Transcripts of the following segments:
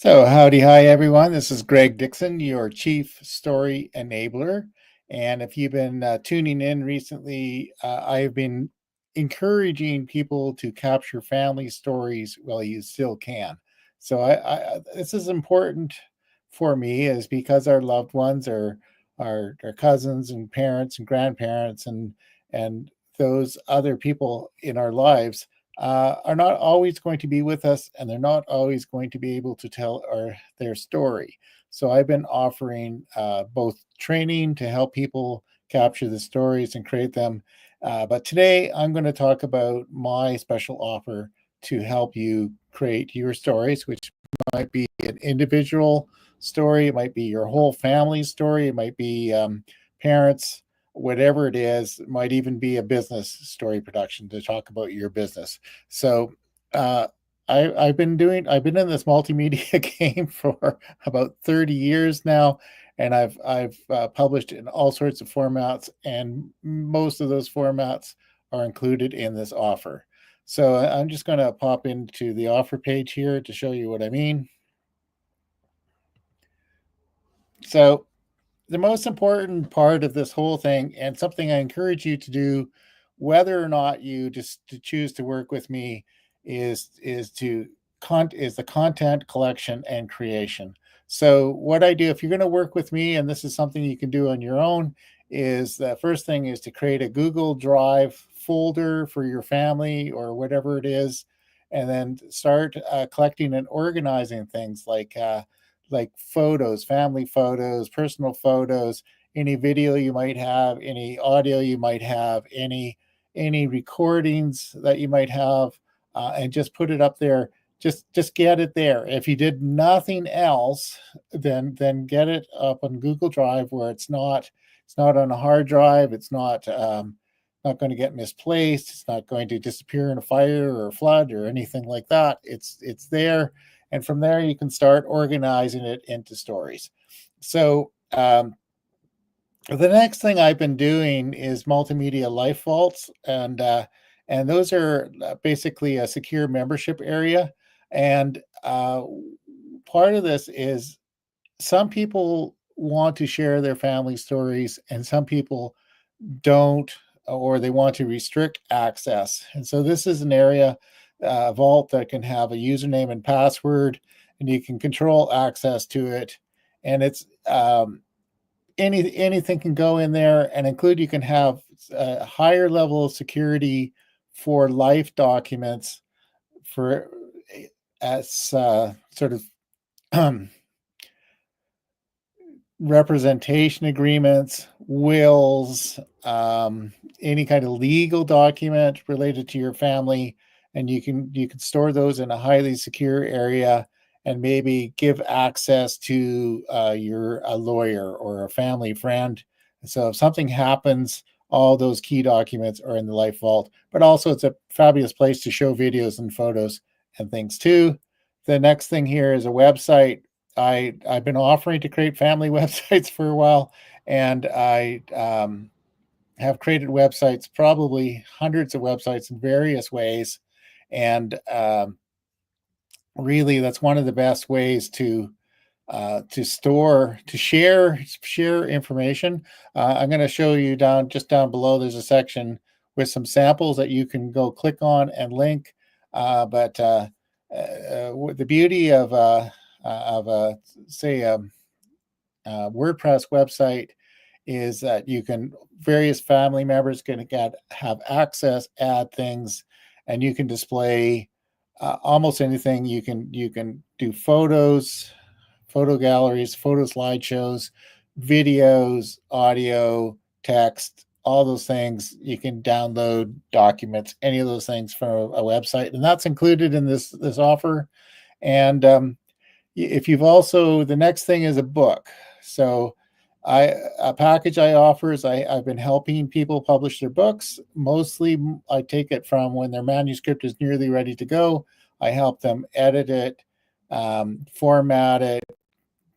So, howdy, hi, everyone. This is Greg Dixon, your Chief Story Enabler. And if you've been tuning in recently, I've been encouraging people to capture family stories while you still can. So, this is important for me, is because our loved ones are our cousins and parents and grandparents and those other people in our lives are not always going to be with us, and they're not always going to be able to tell their story. So I've been offering both training to help people capture the stories and create them. But today I'm going to talk about my special offer to help you create your stories, which might be an individual story, it might be your whole family story, it might be parents, whatever it is. It might even be a business story production to talk about your business. So uh, I've been in this multimedia game for about 30 years now, and I've published in all sorts of formats, and most of those formats are included in this offer. So I'm just going to pop into the offer page here to show you what I mean. So the most important part of this whole thing, and something I encourage you to do, whether or not you just to choose to work with me, is the content collection and creation. So what I do, if you're going to work with me, and this is something you can do on your own, is the first thing is to create a Google Drive folder for your family or whatever it is, and then start collecting and organizing things like photos, family photos, personal photos, any video you might have, any audio you might have, any recordings that you might have, and just put it up there. Just get it there. If you did nothing else, then get it up on Google Drive, where it's not on a hard drive. It's not going to get misplaced. It's not going to disappear in a fire or a flood or anything like that. It's there, and from there you can start organizing it into stories. So the next thing I've been doing is multimedia life vaults, and those are basically a secure membership area. And part of this is, some people want to share their family stories, and some people don't, or they want to restrict access. And so this is an area, vault, that can have a username and password, and you can control access to it. And it's anything can go in there and include. You can have a higher level of security for life documents, for as sort of representation agreements, wills, any kind of legal document related to your family, and you can store those in a highly secure area, and maybe give access to your a lawyer or a family friend. So if something happens, all those key documents are in the Life Vault. But also, it's a fabulous place to show videos and photos and things too. The next thing here is a website. I've been offering to create family websites for a while, and I have created websites, probably hundreds of websites in various ways, and really, that's one of the best ways to store, to share information. I'm going to show you down below. There's a section with some samples that you can go click on and link. But the beauty of say a WordPress website is that you can, various family members can have access, add things, and you can display almost anything. You can do photos, photo galleries, photo slideshows, videos, audio, text, all those things. You can download documents, any of those things from a website, and that's included in this offer. And if you've also, the next thing is a book. So a package I offer is, I've been helping people publish their books. Mostly I take it from when their manuscript is nearly ready to go. I help them edit it, format it,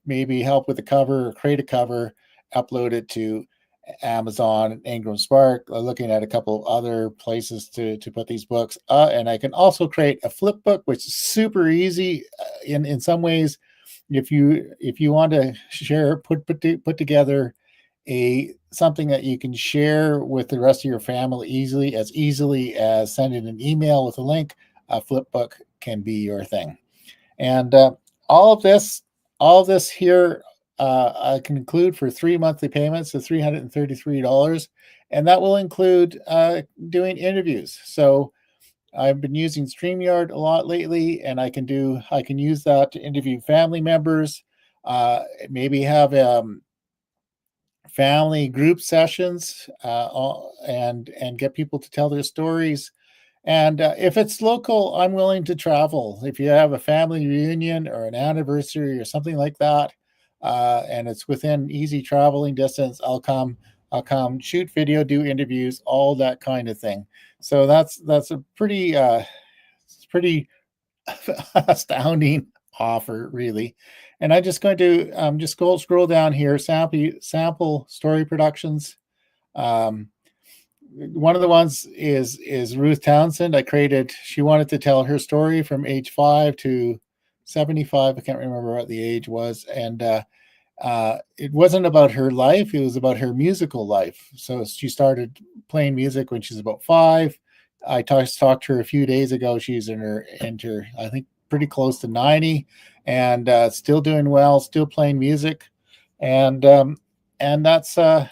maybe help with the cover or create a cover, upload it to Amazon, Ingram Spark, looking at a couple of other places to put these books. And I can also create a flip book, which is super easy in some ways. if you want to share, put together a something that you can share with the rest of your family easily as sending an email with a link, a flipbook can be your thing. And all of this, all of this here, I can include for 3 monthly payments of $333, and that will include doing interviews. So I've been using StreamYard a lot lately, and I can use that to interview family members, maybe have family group sessions, and get people to tell their stories. And if it's local, I'm willing to travel. If you have a family reunion or an anniversary or something like that, and it's within easy traveling distance, I'll come. I'll come shoot video, do interviews, all that kind of thing. So that's a pretty astounding offer, really. And I'm just going to just scroll down here. Sample story productions. Um, One of the ones is Ruth Townsend. I created. She wanted to tell her story from age 5 to 75. I can't remember what the age was, and it wasn't about her life. It was about her musical life. So she started playing music when she's about 5. I talked to her a few days ago. She's in her I think pretty close to 90, and still doing well, still playing music, and that's uh,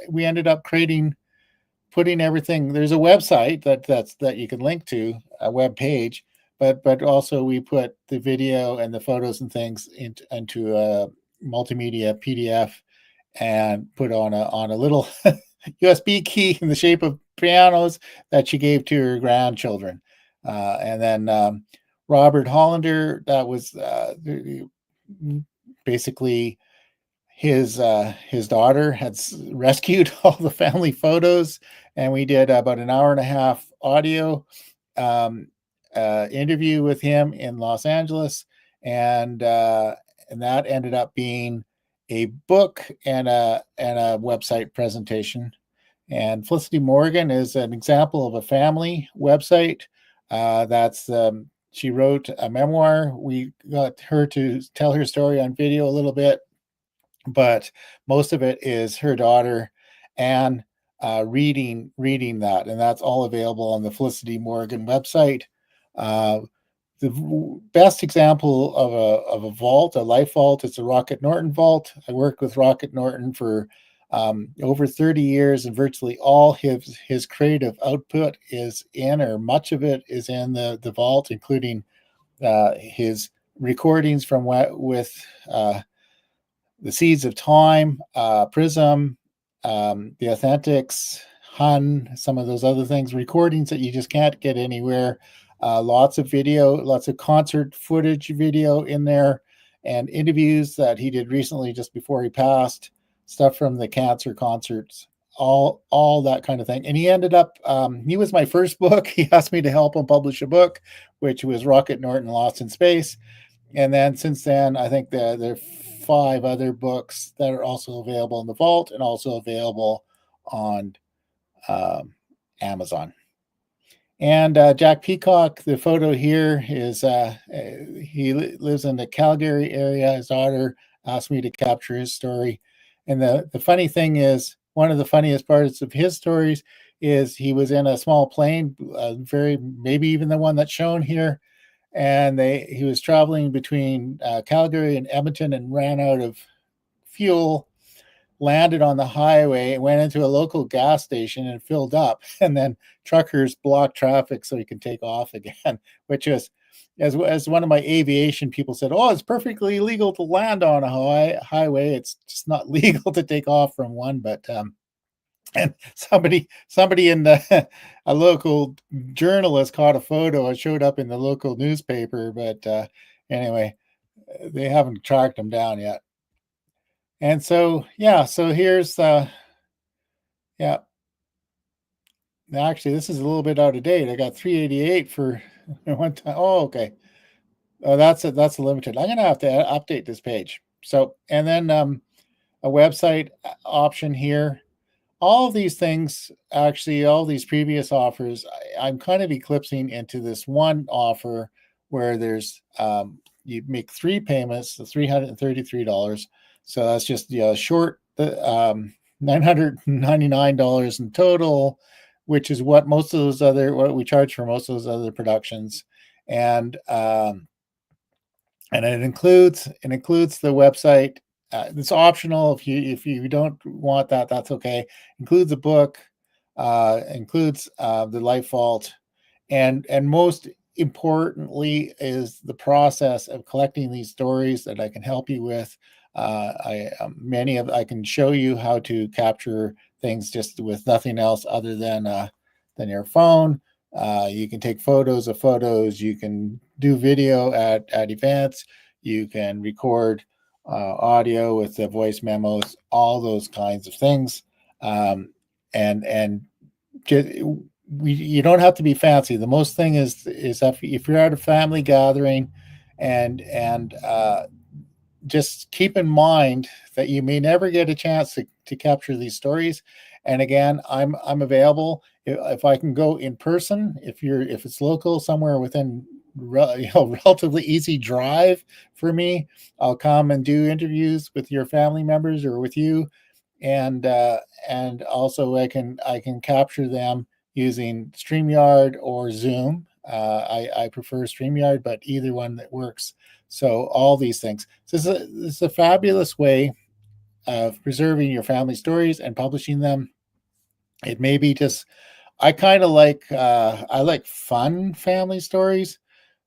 we ended up putting everything. There's a website that you can link to, a web page, but also we put the video and the photos and things into a multimedia PDF and put on a little USB key in the shape of pianos that she gave to her grandchildren. And then Robert Hollander, that was basically his daughter had rescued all the family photos, and we did about an hour and a half audio um, interview with him in Los Angeles, and that ended up being a book and a website presentation. And Felicity Morgan is an example of a family website. That's She wrote a memoir. We got her to tell her story on video a little bit, but most of it is her daughter and reading that, and that's all available on the Felicity Morgan website. Uh, the best example of a vault, a life vault, is a Rocket Norton vault. I worked with Rocket Norton for over 30 years, and virtually all his creative output is in, or much of it is in the vault, including his recordings from with the Seeds of Time, Prism, the Authentics, Hun, some of those other things, recordings that you just can't get anywhere. Lots of video, lots of concert footage video in there, and interviews that he did recently just before he passed, stuff from the cancer concerts, all that kind of thing. And he ended up, he was my first book. He asked me to help him publish a book, which was Rocket Norton Lost in Space. And then since then, I think there are 5 other books that are also available in the vault and also available on um, Amazon. And Jack Peacock, the photo here is he lives in the Calgary area. His daughter asked me to capture his story. And the funny thing is, one of the funniest parts of his stories is he was in a small plane, maybe even the one that's shown here, and he was traveling between Calgary and Edmonton and ran out of fuel, landed on the highway, and went into a local gas station and filled up, and then truckers blocked traffic so he could take off again, which is, as one of my aviation people said, oh, it's perfectly legal to land on a highway. It's just not legal to take off from one. But and somebody in the a local journalist caught a photo. It showed up in the local newspaper, but anyway, they haven't tracked him down yet. And so yeah, so here's yeah, actually this is a little bit out of date. I got 388 for one time. Oh, okay. Oh, that's limited. I'm gonna have to update this page. So, and then a website option here. All of these things, actually, all these previous offers, I'm kind of eclipsing into this one offer where there's you make 3 payments, the $333. So that's just short $999 in total, which is what what we charge for most of those other productions. And it includes the website. It's optional if you don't want that, that's okay. Includes a book, includes the Life Vault, and most importantly is the process of collecting these stories that I can help you with. I can show you how to capture things just with nothing else other than your phone. You can take photos of photos. You can do video at events. You can record audio with the voice memos, all those kinds of things. And just, you don't have to be fancy. The most thing is if you're at a family gathering, and just keep in mind that you may never get a chance to capture these stories. And again, I'm available if I can go in person. If it's local somewhere within relatively easy drive for me, I'll come and do interviews with your family members or with you, and also I can capture them using StreamYard or Zoom. I prefer StreamYard, but either one that works. So all these things. So this is a fabulous way of preserving your family stories and publishing them. It may be just I like fun family stories,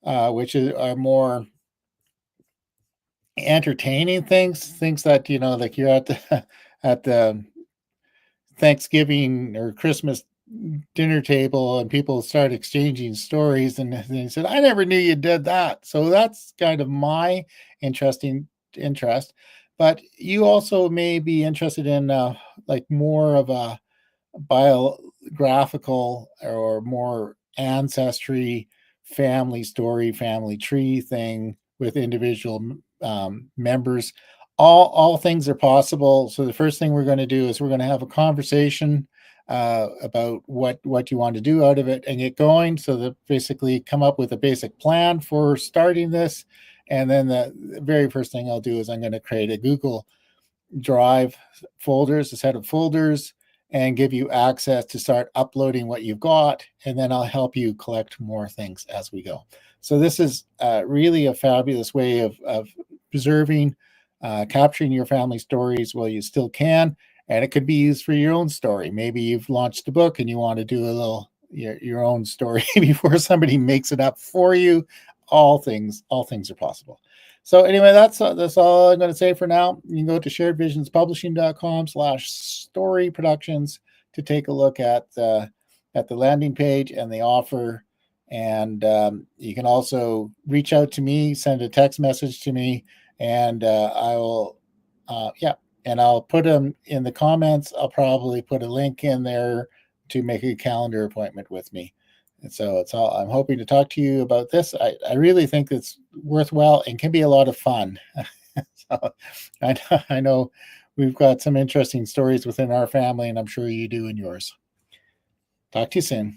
which are more entertaining things that like you're at the at the Thanksgiving or Christmas dinner table and people start exchanging stories, and they said, I never knew you did that. So that's kind of my interesting interest. But you also may be interested in like more of a biographical or more ancestry, family story, family tree thing with individual members. All things are possible. So the first thing we're going to do is we're going to have a conversation about what you want to do out of it and get going. So that basically come up with a basic plan for starting this. And then the very first thing I'll do is I'm going to create a Google Drive folders, a set of folders, and give you access to start uploading what you've got. And then I'll help you collect more things as we go. So this is really a fabulous way of preserving, capturing your family stories while you still can. And it could be used for your own story. Maybe you've launched a book and you want to do a little your own story before somebody makes it up for you. All things are possible. So anyway, that's all I'm going to say for now. You can go to sharedvisionspublishing.com/story productions to take a look at the landing page and the offer. And you can also reach out to me, send a text message to me, and I will, and I'll put them in the comments. I'll probably put a link in there to make a calendar appointment with me. And so it's all. I'm hoping to talk to you about this. I really think it's worthwhile and can be a lot of fun. So I know we've got some interesting stories within our family, and I'm sure you do in yours. Talk to you soon.